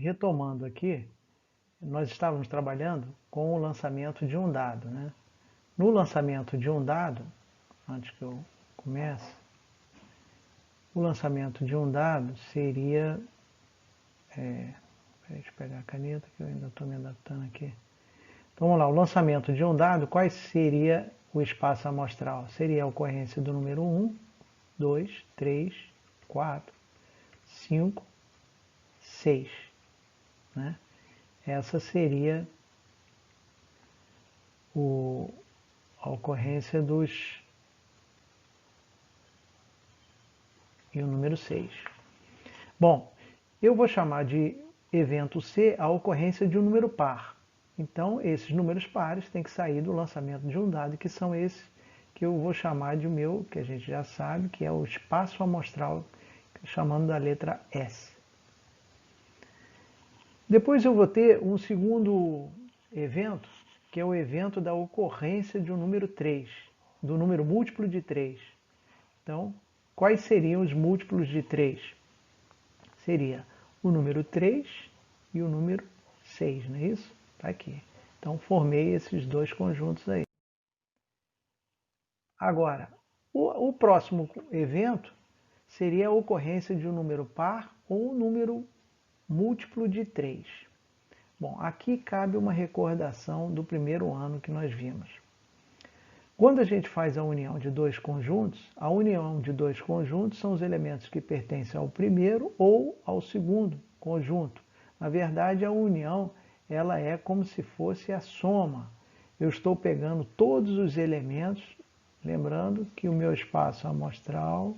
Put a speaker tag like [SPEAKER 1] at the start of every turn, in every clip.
[SPEAKER 1] retomando aqui, nós estávamos trabalhando com o lançamento de um dado, né? No lançamento de um dado, antes que eu comece, o lançamento de um dado seria... deixa eu pegar a caneta que eu ainda estou me adaptando aqui. Então vamos lá, o lançamento de um dado, qual seria o espaço amostral? Seria a ocorrência do número 1, 2, 3, 4, 5, 6, né? Essa seria a ocorrência dos... e o número 6. Bom, eu vou chamar de evento C a ocorrência de um número par. Então, esses números pares têm que sair do lançamento de um dado, que são esses que eu vou chamar de meu, que a gente já sabe, que é o espaço amostral, chamando da letra S. Depois eu vou ter um segundo evento, que é o evento da ocorrência de um número 3, do número múltiplo de 3. Então, quais seriam os múltiplos de 3? Seria o número 3 e o número 6, não é isso? Está aqui. Então, formei esses dois conjuntos aí. Agora, o próximo evento seria a ocorrência de um número par ou um número múltiplo de 3. Bom, aqui cabe uma recordação do primeiro ano que nós vimos. Quando a gente faz a união de dois conjuntos, a união de dois conjuntos são os elementos que pertencem ao primeiro ou ao segundo conjunto. Na verdade, a união ela é como se fosse a soma. Eu estou pegando todos os elementos, lembrando que o meu espaço amostral...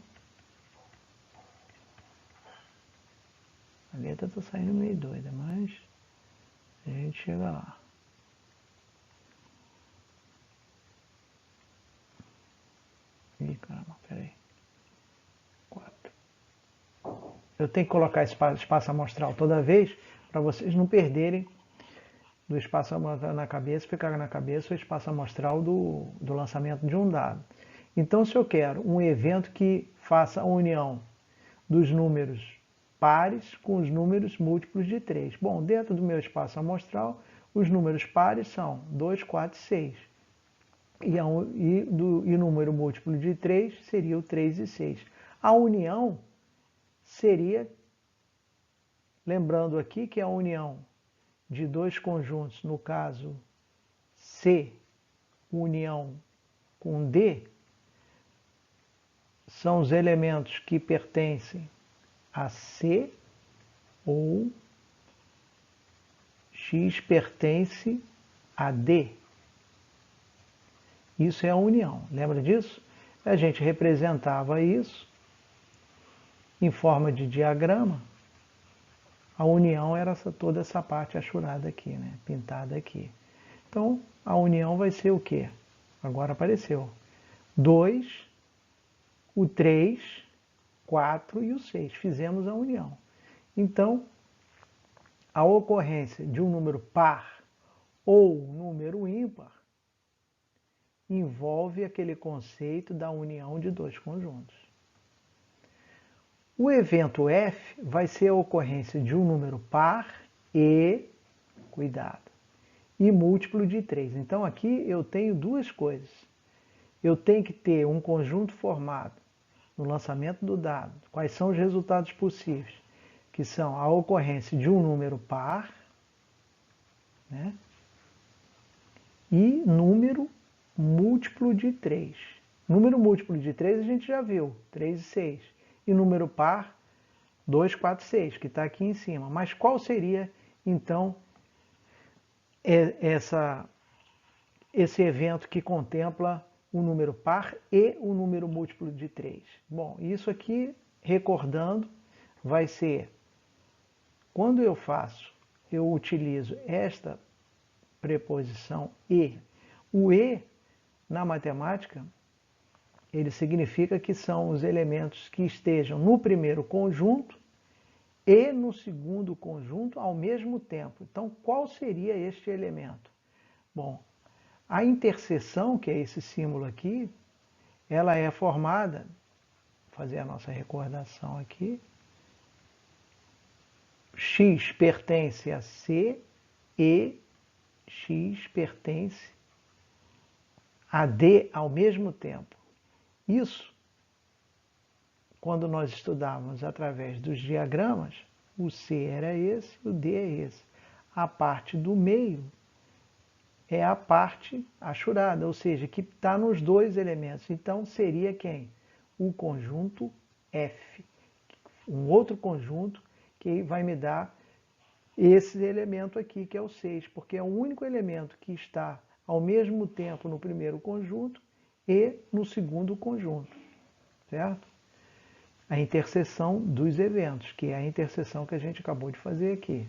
[SPEAKER 1] A letra está saindo meio doida, mas a gente chega lá. Ih, caramba, peraí. 4. Eu tenho que colocar espaço amostral toda vez para vocês não perderem do espaço amostral na cabeça, ficar na cabeça o espaço amostral do lançamento de um dado. Então, se eu quero um evento que faça a união dos números pares com os números múltiplos de 3. Bom, dentro do meu espaço amostral, os números pares são 2, 4 e 6. E o número múltiplo de 3 seria o 3 e 6. A união seria, lembrando aqui que a união de dois conjuntos, no caso C, união com D, são os elementos que pertencem a C ou X pertence a D. Isso é a união, lembra disso? A gente representava isso em forma de diagrama. A união era toda essa parte achurada aqui, né? Pintada aqui. Então, a união vai ser o quê? Agora apareceu. 2, o 3, 4 e o 6. Fizemos a união. Então, a ocorrência de um número par ou número ímpar envolve aquele conceito da união de dois conjuntos. O evento F vai ser a ocorrência de um número par e, cuidado, e múltiplo de 3. Então aqui eu tenho duas coisas. Eu tenho que ter um conjunto formado no lançamento do dado. Quais são os resultados possíveis? Que são a ocorrência de um número par, né? E número múltiplo de 3. Número múltiplo de 3 a gente já viu, 3 e 6. E número par, 2, 4, 6, que está aqui em cima. Mas qual seria, então, esse evento que contempla o número par e o número múltiplo de 3? Bom, isso aqui, recordando, vai ser, quando eu utilizo esta preposição e. O e, na matemática, ele significa que são os elementos que estejam no primeiro conjunto e no segundo conjunto ao mesmo tempo. Então, qual seria este elemento? Bom, a interseção, que é esse símbolo aqui, ela é formada, vou fazer a nossa recordação aqui, X pertence a C e X pertence a D ao mesmo tempo. Isso, quando nós estudávamos através dos diagramas, o C era esse, o D é esse. A parte do meio é a parte achurada, ou seja, que está nos dois elementos. Então, seria quem? O conjunto F. Um outro conjunto que vai me dar esse elemento aqui, que é o 6, porque é o único elemento que está ao mesmo tempo no primeiro conjunto e no segundo conjunto, certo? A interseção dos eventos, que é a interseção que a gente acabou de fazer aqui.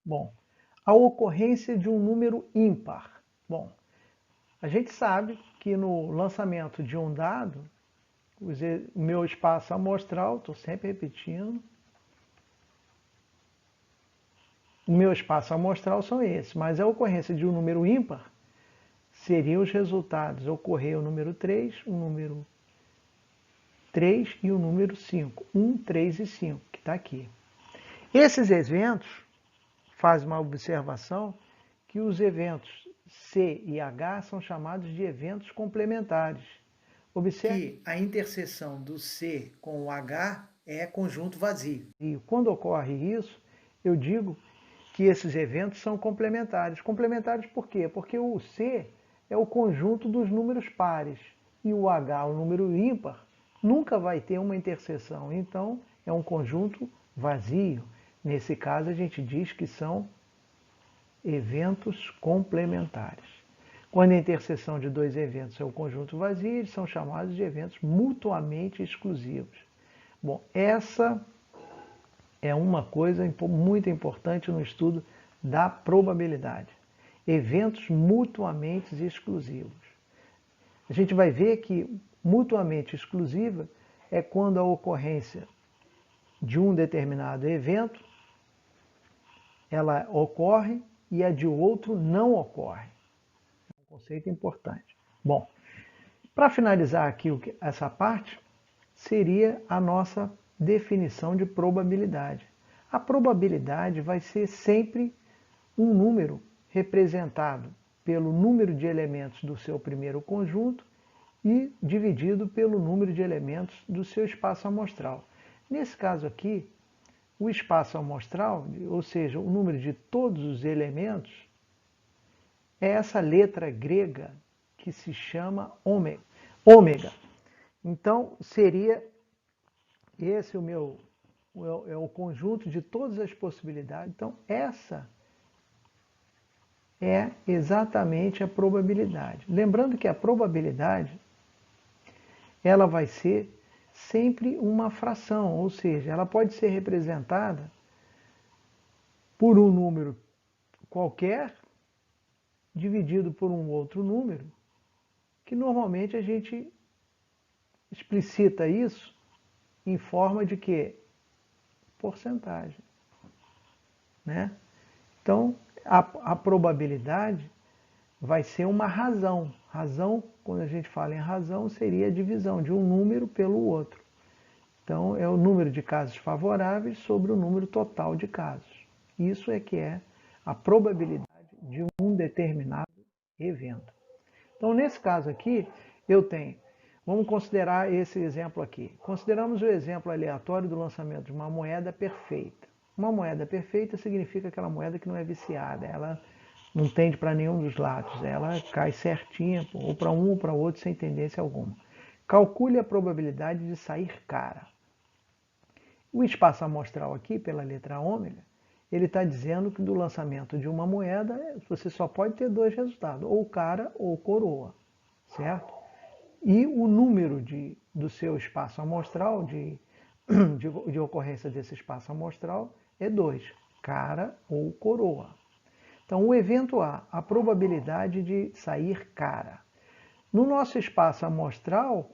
[SPEAKER 1] Bom, a ocorrência de um número ímpar. Bom, a gente sabe que no lançamento de um dado, o meu espaço amostral, estou sempre repetindo, o meu espaço amostral são esses, mas a ocorrência de um número ímpar seriam os resultados. Ocorrer o número 3, o número 3 e o número 5. 1, 3 e 5, que está aqui. Esses eventos, faz uma observação, que os eventos C e H são chamados de eventos complementares. Observe que a interseção do C com o H é conjunto vazio. E quando ocorre isso, eu digo que esses eventos são complementares. Complementares por quê? Porque o C é o conjunto dos números pares e o H, o número ímpar, nunca vai ter uma interseção. Então, é um conjunto vazio. Nesse caso, a gente diz que são eventos complementares. Quando a interseção de dois eventos é o conjunto vazio, eles são chamados de eventos mutuamente exclusivos. Bom, essa é uma coisa muito importante no estudo da probabilidade. Eventos mutuamente exclusivos. A gente vai ver que mutuamente exclusiva é quando a ocorrência de um determinado evento ela ocorre e a de outro não ocorre. É um conceito importante. Bom, para finalizar aqui essa parte, seria a nossa definição de probabilidade. A probabilidade vai ser sempre um número representado pelo número de elementos do seu primeiro conjunto e dividido pelo número de elementos do seu espaço amostral. Nesse caso aqui, o espaço amostral, ou seja, o número de todos os elementos, é essa letra grega que se chama ômega. Ômega. Então, seria esse é o conjunto de todas as possibilidades. Então, essa é exatamente a probabilidade. Lembrando que a probabilidade ela vai ser sempre uma fração, ou seja, ela pode ser representada por um número qualquer dividido por um outro número, que normalmente a gente explicita isso em forma de quê? Porcentagem, né? Então, a probabilidade vai ser uma razão. Razão, quando a gente fala em razão, seria a divisão de um número pelo outro. Então, é o número de casos favoráveis sobre o número total de casos. Isso é que é a probabilidade de um determinado evento. Então, nesse caso aqui, eu tenho, vamos considerar esse exemplo aqui. Consideramos o exemplo aleatório do lançamento de uma moeda perfeita. Uma moeda perfeita significa aquela moeda que não é viciada, ela não tende para nenhum dos lados, ela cai certinha, ou para um ou para outro, sem tendência alguma. Calcule a probabilidade de sair cara. O espaço amostral aqui, pela letra ômega, ele está dizendo que do lançamento de uma moeda, você só pode ter dois resultados, ou cara ou coroa, certo? E o número do seu espaço amostral, de ocorrência desse espaço amostral, é 2, cara ou coroa. Então, o evento A, a probabilidade de sair cara. No nosso espaço amostral,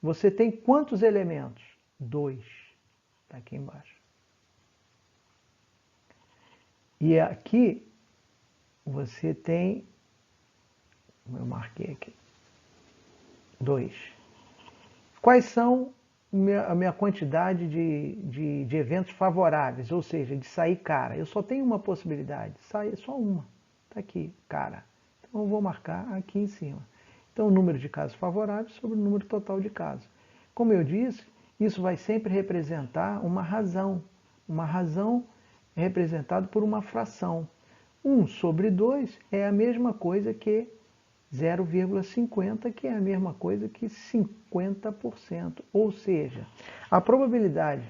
[SPEAKER 1] você tem quantos elementos? 2. Está aqui embaixo. E aqui, você tem, eu marquei aqui, 2. Quais são a minha quantidade de eventos favoráveis, ou seja, de sair cara. Eu só tenho uma possibilidade, sair só uma. Está aqui, cara. Então eu vou marcar aqui em cima. Então o número de casos favoráveis sobre o número total de casos. Como eu disse, isso vai sempre representar uma razão. Uma razão é representada por uma fração. 1 sobre 2 é a mesma coisa que 0,50, que é a mesma coisa que 50%. Ou seja, a probabilidade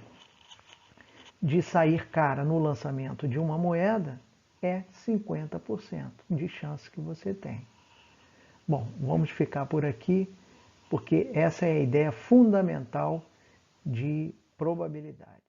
[SPEAKER 1] de sair cara no lançamento de uma moeda é 50% de chance que você tem. Bom, vamos ficar por aqui, porque essa é a ideia fundamental de probabilidade.